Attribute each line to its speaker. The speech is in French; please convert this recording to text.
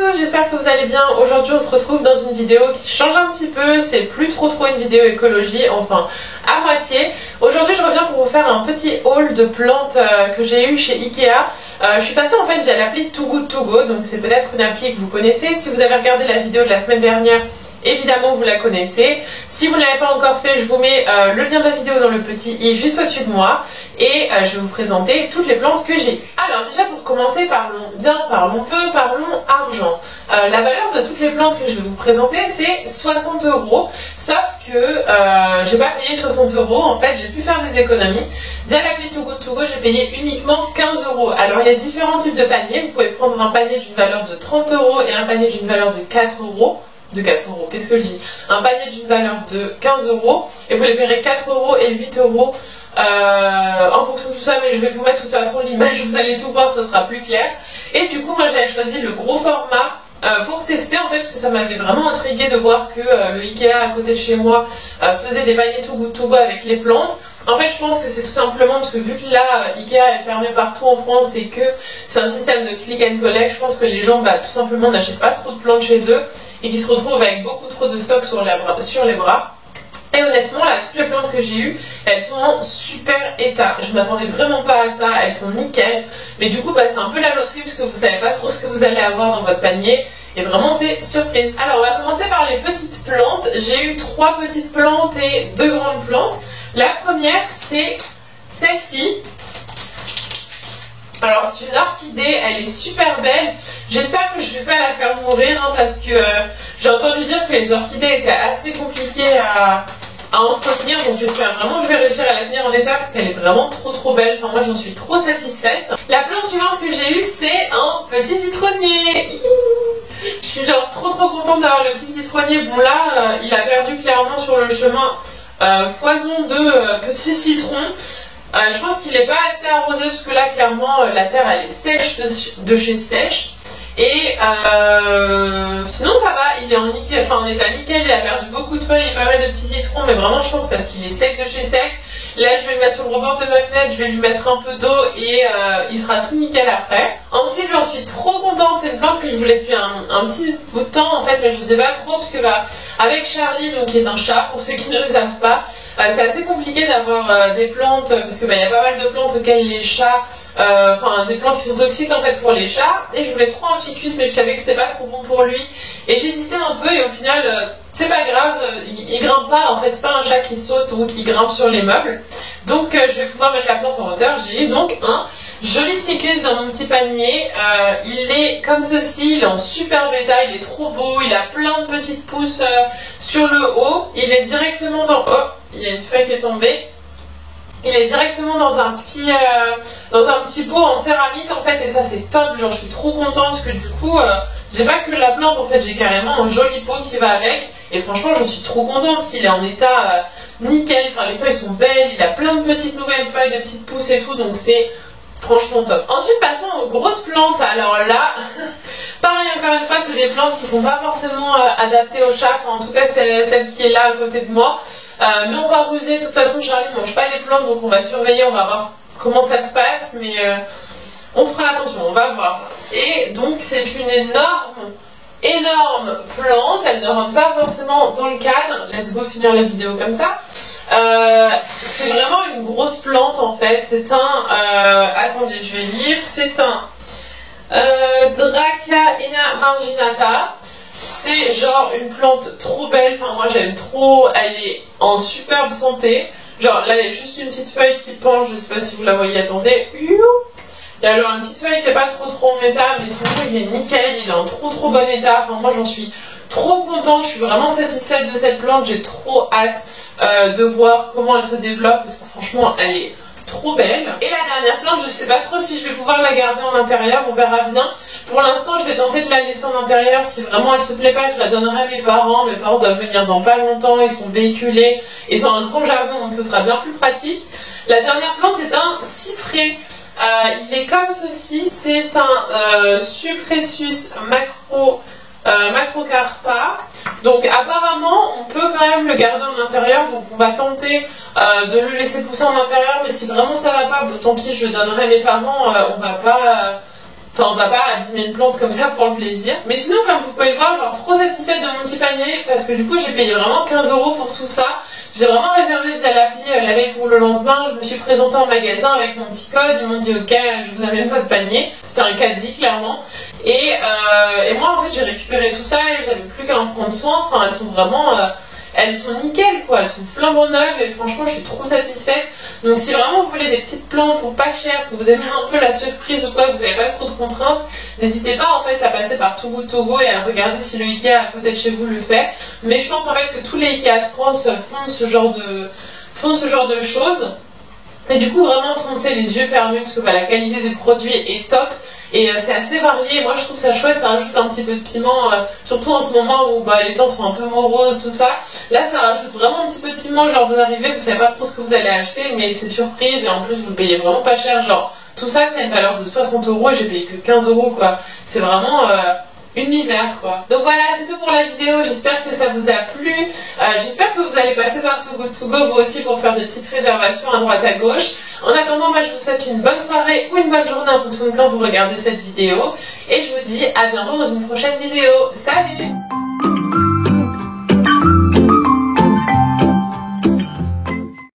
Speaker 1: tous, j'espère que vous allez bien. Aujourd'hui on se retrouve dans une vidéo qui change un petit peu, c'est plus trop une vidéo écologie, enfin à moitié. Aujourd'hui je reviens pour vous faire un petit haul de plantes que j'ai eu chez Ikea. Je suis passée en fait via l'appli Too Good To Go, donc c'est peut-être une appli que vous connaissez. Si vous avez regardé la vidéo de la semaine dernière, évidemment vous la connaissez. Si vous ne l'avez pas encore fait, je vous mets le lien de la vidéo dans le petit i juste au-dessus de moi et je vais vous présenter toutes les plantes que j'ai eues. Alors déjà pour commencer, parlons bien, parlons peu, parlons argent. La valeur de toutes les plantes que je vais vous présenter c'est 60 €, sauf que j'ai pas payé 60 €, en fait j'ai pu faire des économies. Via l'appli Too Good To Go, j'ai payé uniquement 15 €. Alors il y a différents types de paniers, vous pouvez prendre un panier d'une valeur de 30 € et un panier d'une valeur de 4 €. De 4 €, qu'est-ce que je dis? Un panier d'une valeur de 15 € et vous les paierez 4 € et 8 € en fonction de tout ça, mais je vais vous mettre de toute façon l'image, vous allez tout voir, ça sera plus clair. Et du coup moi j'avais choisi le gros format pour tester en fait, parce que ça m'avait vraiment intrigué de voir que le Ikea à côté de chez moi faisait des paniers Too Good To Go avec les plantes. En fait je pense que c'est tout simplement parce que vu que là Ikea est fermé partout en France et que c'est un système de click and collect, je pense que les gens tout simplement n'achètent pas trop de plantes chez eux et qui se retrouvent avec beaucoup trop de stock sur les bras. Et honnêtement là, toutes les plantes que j'ai eues, elles sont en super état. Je m'attendais vraiment pas à ça, elles sont nickel. Mais du coup c'est un peu la loterie parce que vous savez pas trop ce que vous allez avoir dans votre panier. Et vraiment c'est surprise. Alors on va commencer par les petites plantes. J'ai eu 3 petites plantes et 2 grandes plantes. La première c'est celle-ci. Alors c'est une orchidée, elle est super belle. J'espère que je ne vais pas la faire mourir parce que j'ai entendu dire que les orchidées étaient assez compliquées à entretenir. Donc j'espère vraiment que je vais réussir à la tenir en état parce qu'elle est vraiment trop belle. Enfin moi j'en suis trop satisfaite. La plante suivante que j'ai eue c'est un petit citronnier. Je suis genre trop contente d'avoir le petit citronnier. Bon là il a perdu clairement sur le chemin foison de petits citrons. Je pense qu'il n'est pas assez arrosé parce que là clairement la terre elle est sèche de chez sèche. Et sinon ça va, il est en nickel, enfin en état nickel, il a perdu beaucoup de feuilles et pas mal de petits citrons, mais vraiment je pense parce qu'il est sec de chez sec. Là je vais le mettre sur le rebord de ma fenêtre, je vais lui mettre un peu d'eau et il sera tout nickel après. Ensuite j'en suis trop contente, c'est une plante que je voulais depuis un petit bout de temps en fait, mais je sais pas trop parce que avec Charlie, donc qui est un chat pour ceux qui ne le savent pas, c'est assez compliqué d'avoir des plantes parce que y a pas mal de plantes auxquelles les chats, enfin des plantes qui sont toxiques en fait pour les chats, et je voulais trop un ficus mais je savais que c'était pas trop bon pour lui et j'hésitais un peu et au final c'est pas grave, il grimpe pas en fait, c'est pas un chat qui saute ou qui grimpe sur les meubles, donc je vais pouvoir mettre la plante en hauteur. J'ai eu donc un joli ficus dans mon petit panier, il est comme ceci, il est en super bêta, il est trop beau, il a plein de petites pousses sur le haut, il est directement dans... Oh, il y a une feuille qui est tombée. Il est directement dans un petit pot en céramique en fait, et ça c'est top, genre je suis trop contente parce que du coup j'ai pas que la plante en fait, j'ai carrément un joli pot qui va avec et franchement je suis trop contente parce qu'il est en état nickel, enfin les feuilles sont belles, il a plein de petites nouvelles feuilles, de petites pousses et tout, donc c'est franchement top. Ensuite passons aux grosses plantes. Alors là pareil encore une fois, c'est des plantes qui sont pas forcément adaptées aux chats, enfin, en tout cas celle qui est là à côté de moi. Mais on va ruser, de toute façon Charlie ne mange pas les plantes donc on va surveiller, on va voir comment ça se passe, mais on fera attention, on va voir. Et donc c'est une énorme plante, elle ne rentre pas forcément dans le cadre, let's go finir la vidéo comme ça. C'est vraiment une grosse plante en fait, c'est un, attendez je vais lire, c'est un Dracaena marginata. C'est genre une plante trop belle, enfin moi j'aime trop, elle est en superbe santé. Genre là il y a juste une petite feuille qui penche, je sais pas si vous la voyez, attendez. Il y a alors une petite feuille qui est pas trop en état, mais sinon il est nickel, il est en trop bon état. Enfin moi j'en suis trop contente, je suis vraiment satisfaite de cette plante, j'ai trop hâte de voir comment elle se développe parce que franchement elle est trop belle. Et la dernière plante, je sais pas trop si je vais pouvoir la garder en intérieur, on verra bien. Pour l'instant je vais tenter de la laisser en intérieur, si vraiment elle se plaît pas je la donnerai à mes parents doivent venir dans pas longtemps, ils sont véhiculés, ils sont dans un grand jardin donc ce sera bien plus pratique. La dernière plante est un cyprès, il est comme ceci, c'est un Cypressus macrocarpa. Donc apparemment on peut quand même le garder en intérieur, donc on va tenter de le laisser pousser en intérieur, mais si vraiment ça va pas, tant pis je le donnerai à mes parents, on va pas Enfin, on va pas abîmer une plante comme ça pour le plaisir. Mais sinon, comme vous pouvez le voir, genre trop satisfaite de mon petit panier parce que du coup, j'ai payé vraiment 15 € pour tout ça. J'ai vraiment réservé via l'appli la veille pour le lendemain. Je me suis présentée en magasin avec mon petit code. Ils m'ont dit ok, je vous amène votre panier. C'était un caddie clairement. Et moi en fait j'ai récupéré tout ça et j'avais plus qu'à en prendre soin. Enfin elles sont vraiment elles sont nickel quoi, elles sont flambant neuves et franchement je suis trop satisfaite. Donc si vraiment vous voulez des petites plantes pour pas cher, que vous aimez un peu la surprise ou quoi, que vous n'avez pas trop de contraintes, n'hésitez pas en fait à passer par Too Good To Go et à regarder si le Ikea à côté de chez vous le fait. Mais je pense en fait que tous les Ikea de France font ce genre de choses. Et du coup vraiment foncez les yeux fermés parce que bah, la qualité des produits est top et c'est assez varié. Moi je trouve ça chouette, ça rajoute un petit peu de piment, surtout en ce moment où bah, les temps sont un peu moroses, tout ça. Là ça rajoute vraiment un petit peu de piment, genre vous arrivez, vous savez pas trop ce que vous allez acheter mais c'est surprise et en plus vous le payez vraiment pas cher. Genre tout ça c'est une valeur de 60 € et j'ai payé que 15 € quoi. C'est vraiment... une misère quoi. Donc voilà, c'est tout pour la vidéo, j'espère que ça vous a plu. J'espère que vous allez passer par Too Good To Go vous aussi pour faire des petites réservations à droite à gauche. En attendant, moi je vous souhaite une bonne soirée ou une bonne journée en fonction de quand vous regardez cette vidéo. Et je vous dis à bientôt dans une prochaine vidéo. Salut!